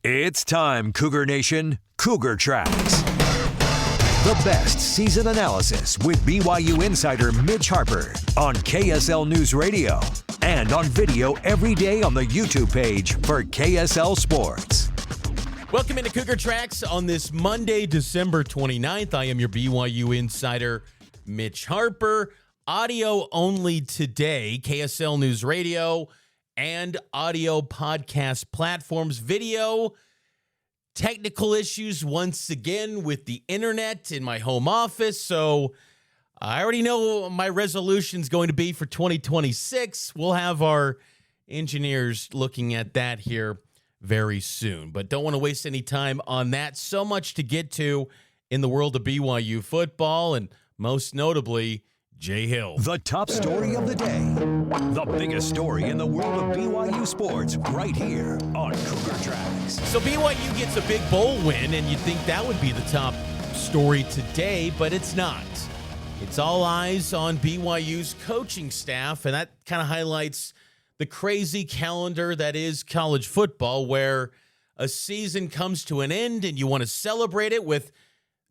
It's time, Cougar Nation. Cougar Tracks. The best season analysis with BYU insider Mitch Harper on KSL NewsRadio and on video every day on the YouTube page for KSL Sports. Welcome into Cougar Tracks on this Monday, December 29th. I am your BYU insider, Mitch Harper. Audio only today, KSL NewsRadio and audio podcast platforms. Video, technical issues once again with the internet in my home office. So I already know what my resolution is going to be for 2026. We'll have our engineers looking at that here very soon. But don't want to waste any time on that. So much to get to in the world of BYU football and most notably, Jay Hill. The top story of the day. The biggest story in the world of BYU sports right here on Cougar Tracks. So BYU gets a big bowl win, and you'd think that would be the top story today, but it's not. It's all eyes on BYU's coaching staff, and that kind of highlights the crazy calendar that is college football, where a season comes to an end and you want to celebrate it with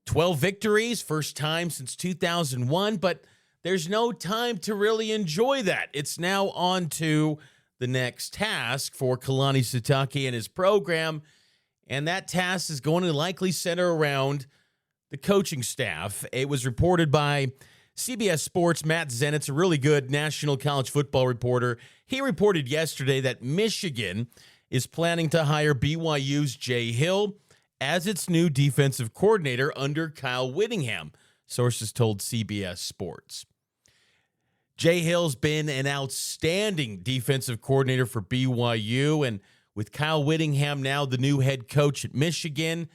12 victories, first time since 2001, but there's no time to really enjoy that. It's now on to the next task for Kalani Sitake and his program, and that task is going to likely center around the coaching staff. It was reported by CBS Sports' Matt Zenitz, a really good national college football reporter. He reported yesterday that Michigan is planning to hire BYU's Jay Hill as its new defensive coordinator under Kyle Whittingham, sources told CBS Sports. Jay Hill's been an outstanding defensive coordinator for BYU, and with Kyle Whittingham now the new head coach at Michigan,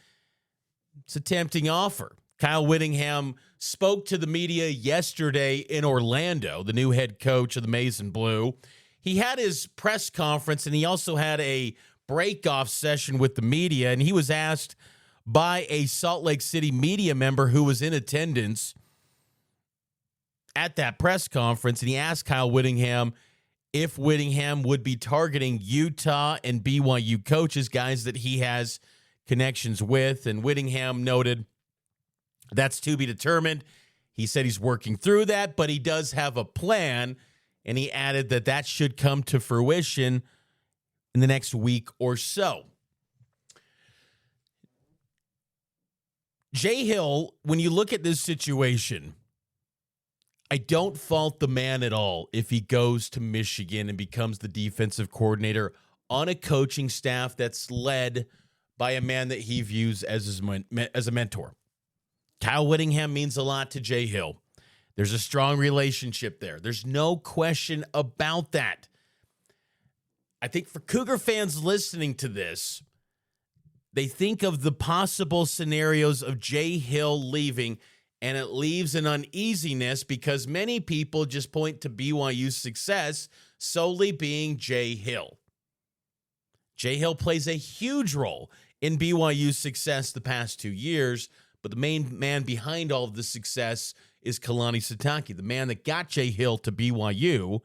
it's a tempting offer. Kyle Whittingham spoke to the media yesterday in Orlando, the new head coach of the Maize and Blue. He had his press conference, and he also had a break-off session with the media, and he was asked by a Salt Lake City media member who was in attendance at that press conference, and he asked Kyle Whittingham if Whittingham would be targeting Utah and BYU coaches, guys that he has connections with, and Whittingham noted that's to be determined. He said he's working through that, but he does have a plan, and he added that that should come to fruition in the next week or so. Jay Hill, when you look at this situation, I don't fault the man at all if he goes to Michigan and becomes the defensive coordinator on a coaching staff that's led by a man that he views as a mentor. Kyle Whittingham means a lot to Jay Hill. There's a strong relationship there. There's no question about that. I think for Cougar fans listening to this, they think of the possible scenarios of Jay Hill leaving, and it leaves an uneasiness because many people just point to BYU's success solely being Jay Hill. Jay Hill plays a huge role in BYU's success the past 2 years, but the main man behind all of the success is Kalani Sitake. The man that got Jay Hill to BYU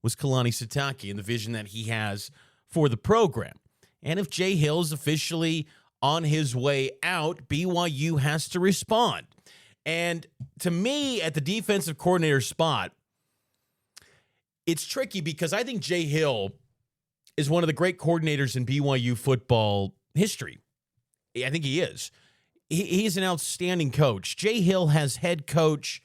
was Kalani Sitake and the vision that he has for the program. And if Jay Hill is officially on his way out, BYU has to respond. And to me, at the defensive coordinator spot, it's tricky because I think Jay Hill is one of the great coordinators in BYU football history. I think he is. He's an outstanding coach. Jay Hill has head coach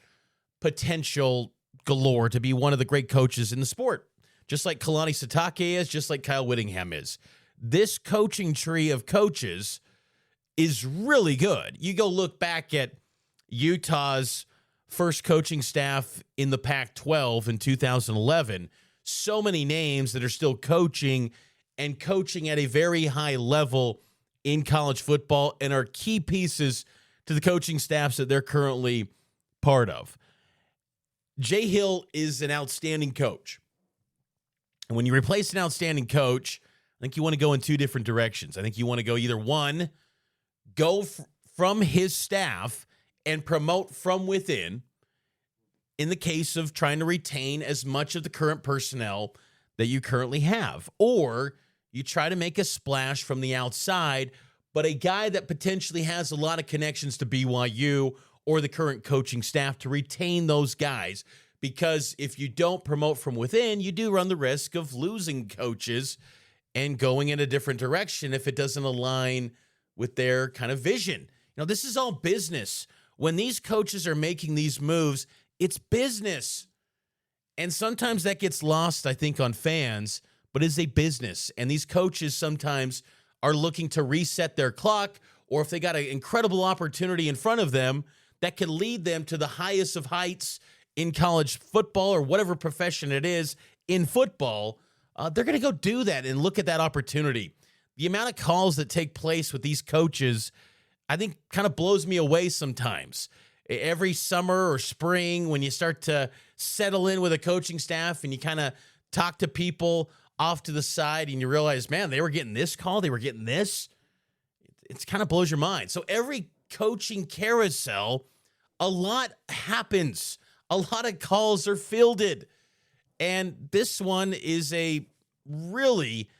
potential galore to be one of the great coaches in the sport, just like Kalani Sitake is, just like Kyle Whittingham is. This coaching tree of coaches is really good. You go look back at Utah's first coaching staff in the Pac-12 in 2011. So many names that are still coaching and coaching at a very high level in college football and are key pieces to the coaching staffs that they're currently part of. Jay Hill is an outstanding coach. And when you replace an outstanding coach, I think you want to go in two different directions. I think you want to go either one, go from his staff and promote from within in the case of trying to retain as much of the current personnel that you currently have. Or You try to make a splash from the outside, but a guy that potentially has a lot of connections to BYU or the current coaching staff to retain those guys. Because if you don't promote from within, you do run the risk of losing coaches and going in a different direction if it doesn't align with their kind of vision. You know, this is all business. When these coaches are making these moves, it's business. And sometimes that gets lost, I think, on fans, but it's a business. And these coaches sometimes are looking to reset their clock, or if they got an incredible opportunity in front of them that could lead them to the highest of heights in college football or whatever profession it is in football, they're going to go do that and look at that opportunity. The amount of calls that take place with these coaches, I think, kind of blows me away sometimes. Every summer or spring, when you start to settle in with a coaching staff and you kind of talk to people off to the side and you realize, man, they were getting this call, they were getting this. It kind of blows your mind. So every coaching carousel, a lot happens. A lot of calls are fielded. And this one is a really,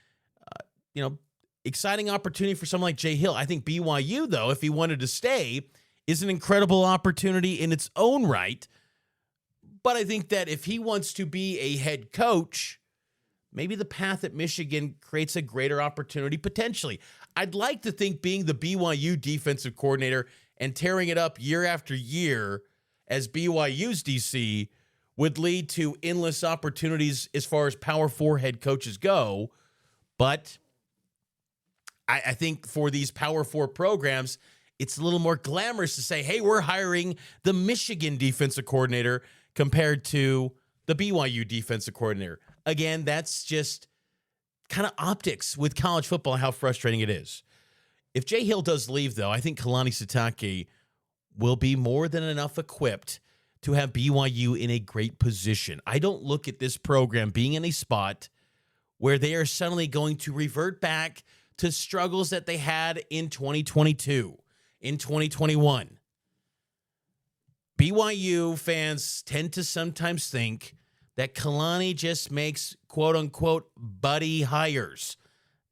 exciting opportunity for someone like Jay Hill. I think BYU, though, if he wanted to stay, is an incredible opportunity in its own right. But I think that if he wants to be a head coach, maybe the path at Michigan creates a greater opportunity potentially. I'd like to think being the BYU defensive coordinator and tearing it up year after year as BYU's DC would lead to endless opportunities as far as Power 4 head coaches go. But I think for these Power 4 programs, it's a little more glamorous to say, hey, we're hiring the Michigan defensive coordinator compared to the BYU defensive coordinator. Again, that's just kind of optics with college football, how frustrating it is. If Jay Hill does leave, though, I think Kalani Sitake will be more than enough equipped to have BYU in a great position. I don't look at this program being in a spot where they are suddenly going to revert back to struggles that they had in 2022, in 2021. BYU fans tend to sometimes think that Kalani just makes quote-unquote buddy hires.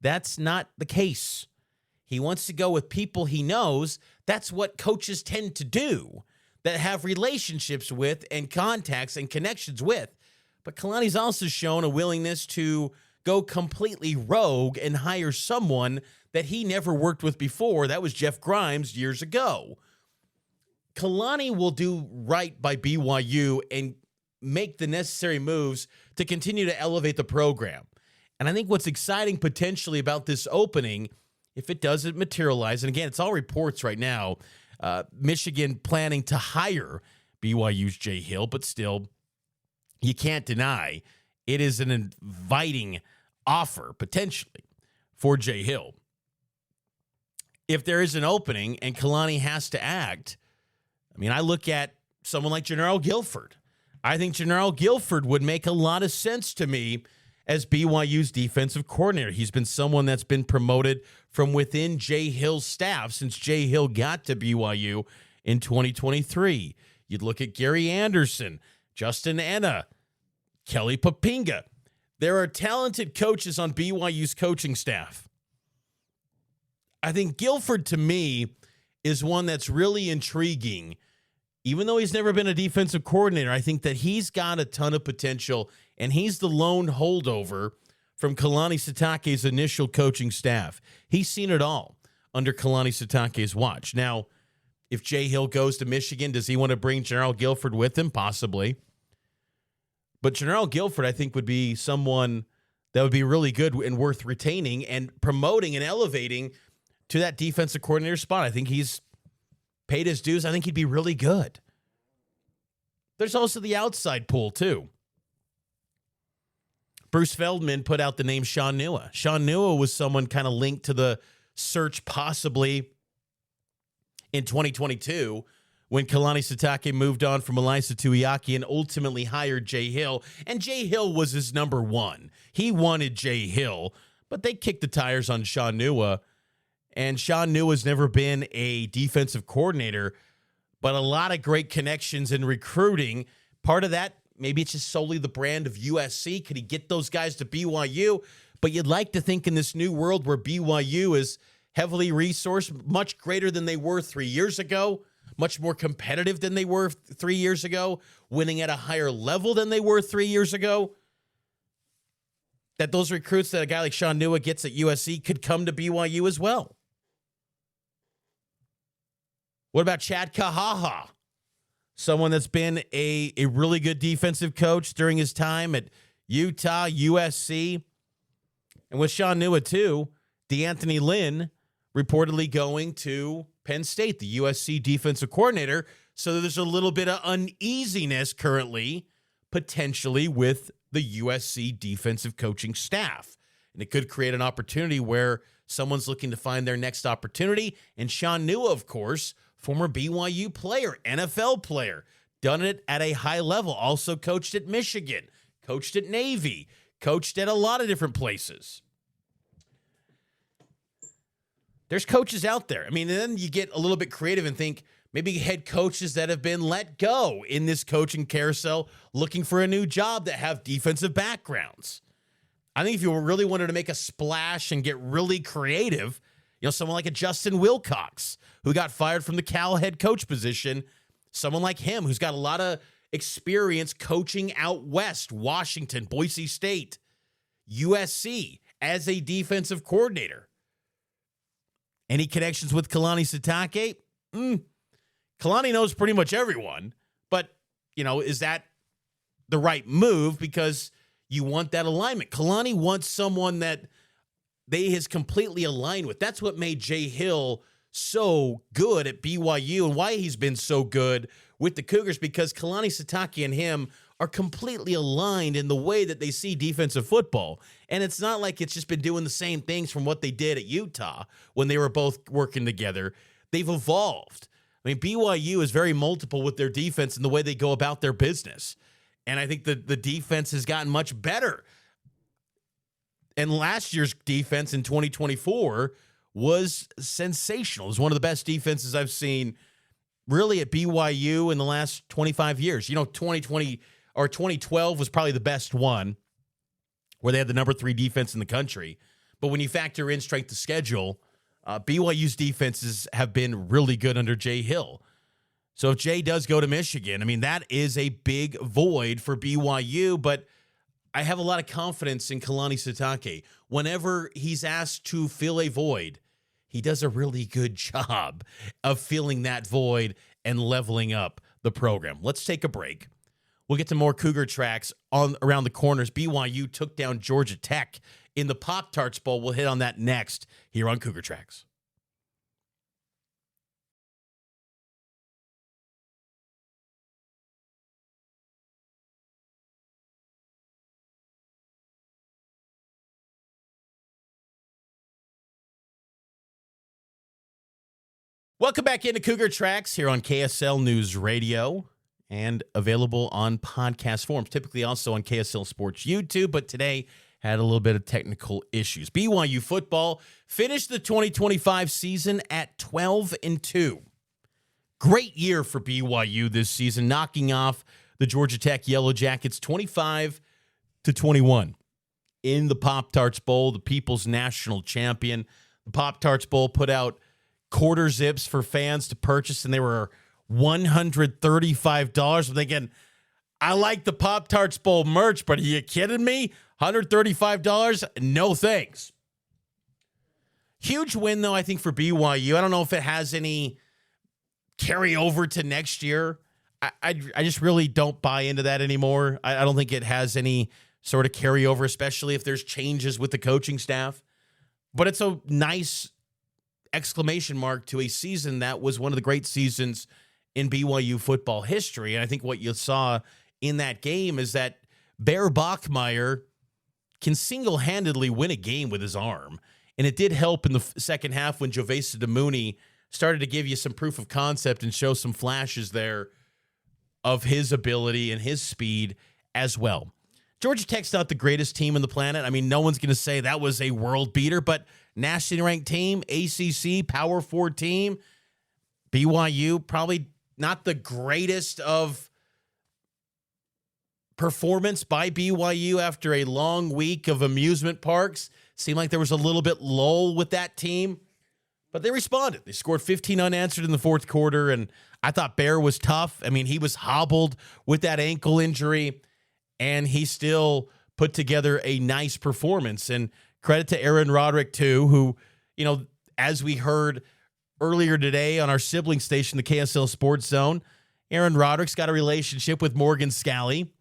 That's not the case. He wants to go with people he knows. That's what coaches tend to do, that have relationships with and contacts and connections with. But Kalani's also shown a willingness to go completely rogue and hire someone that he never worked with before. That was Jeff Grimes years ago. Kalani will do right by BYU and make the necessary moves to continue to elevate the program. And I think what's exciting potentially about this opening, if it doesn't materialize, and again, it's all reports right now, Michigan planning to hire BYU's Jay Hill, but still, you can't deny it is an inviting offer, potentially, for Jay Hill. If there is an opening and Kalani has to act, I mean, I look at someone like General Guilford. I think General Guilford would make a lot of sense to me as BYU's defensive coordinator. He's been someone that's been promoted from within Jay Hill's staff since Jay Hill got to BYU in 2023. You'd look at Gary Anderson, Justin Enna, Kelly Papinga. There are talented coaches on BYU's coaching staff. I think Guilford, to me, is one that's really intriguing. Even though he's never been a defensive coordinator, I think that he's got a ton of potential, and he's the lone holdover from Kalani Sitake's initial coaching staff. He's seen it all under Kalani Sitake's watch. Now, if Jay Hill goes to Michigan, does he want to bring General Guilford with him? Possibly. But General Guilford, I think, would be someone that would be really good and worth retaining and promoting and elevating to that defensive coordinator spot. I think he's paid his dues. I think he'd be really good. There's also the outside pool, too. Bruce Feldman put out the name Sean Nua. Sean Nua was someone kind of linked to the search possibly in 2022 when Kalani Sitake moved on from Elisa Tuiaki and ultimately hired Jay Hill. And Jay Hill was his number one. He wanted Jay Hill, but they kicked the tires on Sean Nua. And Sean Nua's never been a defensive coordinator, but a lot of great connections in recruiting. Part of that, maybe it's just solely the brand of USC. Could he get those guys to BYU? But you'd like to think in this new world where BYU is heavily resourced, much greater than they were 3 years ago, much more competitive than they were 3 years ago, winning at a higher level than they were 3 years ago, that those recruits that a guy like Sean Nua gets at USC could come to BYU as well. What about Chad Kahaha? Someone that's been a really good defensive coach during his time at Utah, USC. And with Sean Nua, too, DeAnthony Lynn reportedly going to Penn State, the USC defensive coordinator. So there's a little bit of uneasiness currently, potentially, with the USC defensive coaching staff. And it could create an opportunity where someone's looking to find their next opportunity. And Sean Nua, of course, former BYU player, NFL player, done it at a high level, also coached at Michigan, coached at Navy, coached at a lot of different places. There's coaches out there. I mean, and then you get a little bit creative and think maybe head coaches that have been let go in this coaching carousel looking for a new job that have defensive backgrounds. I think if you really wanted to make a splash and get really creative, someone like a Justin Wilcox, who got fired from the Cal head coach position, someone like him who's got a lot of experience coaching out west, Washington, Boise State, USC, as a defensive coordinator. Any connections with Kalani Sitake? Kalani knows pretty much everyone, but, is that the right move? Because you want that alignment. Kalani wants someone that they has completely aligned with. That's what made Jay Hill so good at BYU and why he's been so good with the Cougars, because Kalani Sitake and him are completely aligned in the way that they see defensive football. And it's not like it's just been doing the same things from what they did at Utah when they were both working together. They've evolved. I mean, BYU is very multiple with their defense and the way they go about their business. And I think the defense has gotten much better. And last year's defense in 2024 was sensational. It was one of the best defenses I've seen really at BYU in the last 25 years. 2020 or 2012 was probably the best one, where they had the number 3 defense in the country. But when you factor in strength of schedule, BYU's defenses have been really good under Jay Hill. So if Jay does go to Michigan, I mean, that is a big void for BYU, but I have a lot of confidence in Kalani Sitake. Whenever he's asked to fill a void, he does a really good job of filling that void and leveling up the program. Let's take a break. We'll get to more Cougar Tracks on around the corners. BYU took down Georgia Tech in the Pop-Tarts Bowl. We'll hit on that next here on Cougar Tracks. Welcome back into Cougar Tracks here on KSL News Radio and available on podcast forms, typically also on KSL Sports YouTube, but today had a little bit of technical issues. BYU football finished the 2025 season at 12-2. Great year for BYU this season, knocking off the Georgia Tech Yellow Jackets 25-21 in the Pop-Tarts Bowl, the People's National Champion. The Pop-Tarts Bowl put out quarter zips for fans to purchase, and they were $135. I'm thinking, I like the Pop-Tarts Bowl merch, but are you kidding me? $135? No thanks. Huge win, though, I think, for BYU. I don't know if it has any carryover to next year. I just really don't buy into that anymore. I don't think it has any sort of carryover, especially if there's changes with the coaching staff. But it's a nice exclamation mark to a season that was one of the great seasons in BYU football history. And I think what you saw in that game is that Bear Bachmeier can single-handedly win a game with his arm. And it did help in the second half when Jovesa DeMooney started to give you some proof of concept and show some flashes there of his ability and his speed as well. Georgia Tech's not the greatest team on the planet. I mean, no one's going to say that was a world beater, but nationally ranked team, ACC, Power 4 team, BYU, probably not the greatest of performance by BYU after a long week of amusement parks. Seemed like there was a little bit lull with that team, but they responded. They scored 15 unanswered in the fourth quarter, and I thought Bear was tough. I mean, he was hobbled with that ankle injury, and he still put together a nice performance. And credit to Aaron Roderick, too, who, as we heard earlier today on our sibling station, the KSL Sports Zone, Aaron Roderick's got a relationship with Morgan Scally.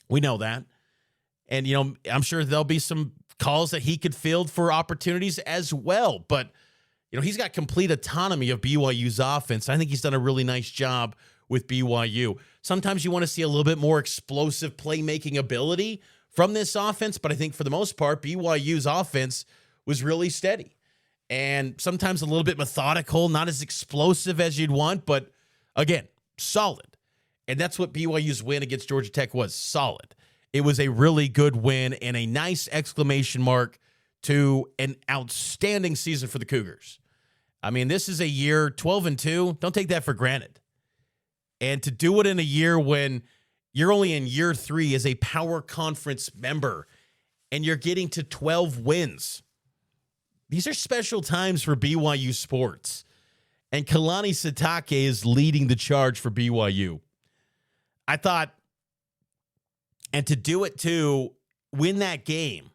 We know that. And, I'm sure there'll be some calls that he could field for opportunities as well. But, he's got complete autonomy of BYU's offense. I think he's done a really nice job with BYU. Sometimes you want to see a little bit more explosive playmaking ability from this offense, but I think for the most part, BYU's offense was really steady and sometimes a little bit methodical, not as explosive as you'd want, but again, solid. And that's what BYU's win against Georgia Tech was, solid. It was a really good win and a nice exclamation mark to an outstanding season for the Cougars. I mean, this is a year 12-2. Don't take that for granted. And to do it in a year when you're only in year 3 as a power conference member and you're getting to 12 wins. These are special times for BYU sports. And Kalani Sitake is leading the charge for BYU. I thought, and to do it to win that game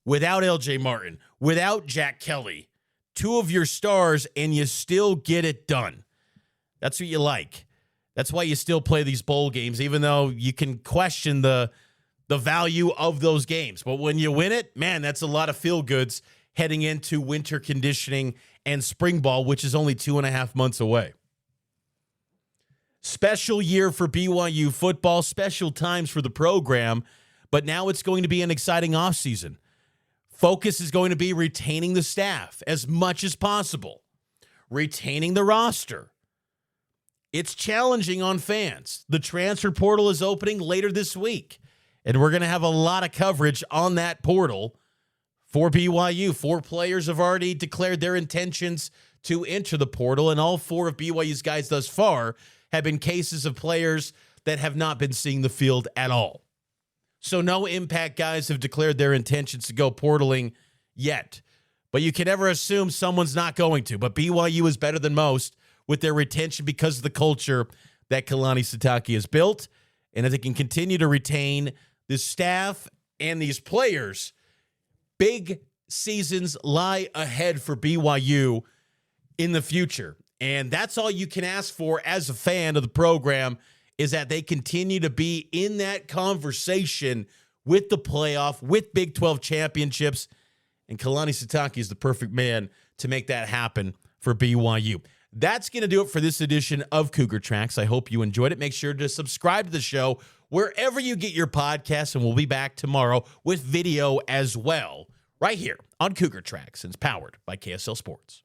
without LJ Martin, without Jack Kelly, 2 of your stars, and you still get it done. That's what you like. That's why you still play these bowl games, even though you can question the value of those games. But when you win it, man, that's a lot of feel-goods heading into winter conditioning and spring ball, which is only 2.5 months away. Special year for BYU football, special times for the program, but now it's going to be an exciting offseason. Focus is going to be retaining the staff as much as possible, retaining the roster. It's challenging on fans. The transfer portal is opening later this week, and we're going to have a lot of coverage on that portal for BYU. 4 players have already declared their intentions to enter the portal, and all 4 of BYU's guys thus far have been cases of players that have not been seeing the field at all. So no impact guys have declared their intentions to go portaling yet. But you can never assume someone's not going to. But BYU is better than most with their retention because of the culture that Kalani Sitake has built. And if they can continue to retain the staff and these players, big seasons lie ahead for BYU in the future. And that's all you can ask for as a fan of the program, is that they continue to be in that conversation with the playoff, with Big 12 championships. And Kalani Sitake is the perfect man to make that happen for BYU. That's going to do it for this edition of Cougar Tracks. I hope you enjoyed it. Make sure to subscribe to the show wherever you get your podcasts, and we'll be back tomorrow with video as well, right here on Cougar Tracks. And it's powered by KSL Sports.